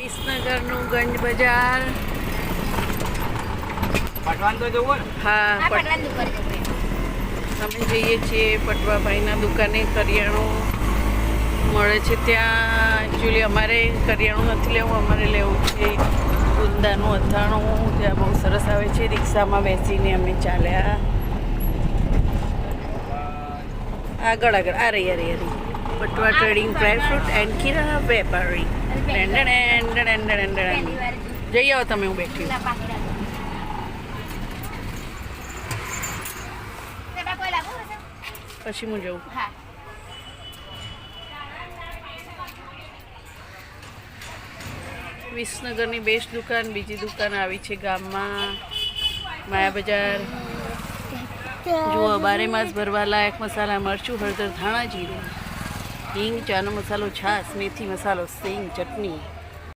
વિસનગરનું ગંજ બજાર. પટવાન તો જવું ને? હા, અમે જઈએ છીએ પટવાભાઈના દુકાને. કરિયાણું મળે છે ત્યાં. એકચ્યુઅલી અમારે કરિયાણું નથી લેવું, અમારે લેવું છે ગુંદાનું અથાણું. ત્યાં બહુ સરસ આવે છે. રિક્ષામાં બેસીને અમે ચાલ્યા આગળ આગળ. આ રહી Patwa trading dry fruit and કિરાણા વેપારી. જઈ આવો તમે, હું બેઠી. પછી હું જઉં. વિસનગરની બેસ્ટ દુકાન. બીજી દુકાન આવી છે ગામમાં, માયા બજાર. જુઓ, બારે માસ ભરવા લાયક મસાલા: મરચું, હળદર, ધાણા, જીરું, હિંગ, ચાનો મસાલો, છાશ, મેથી મસાલો, સિંગ, ચટણી.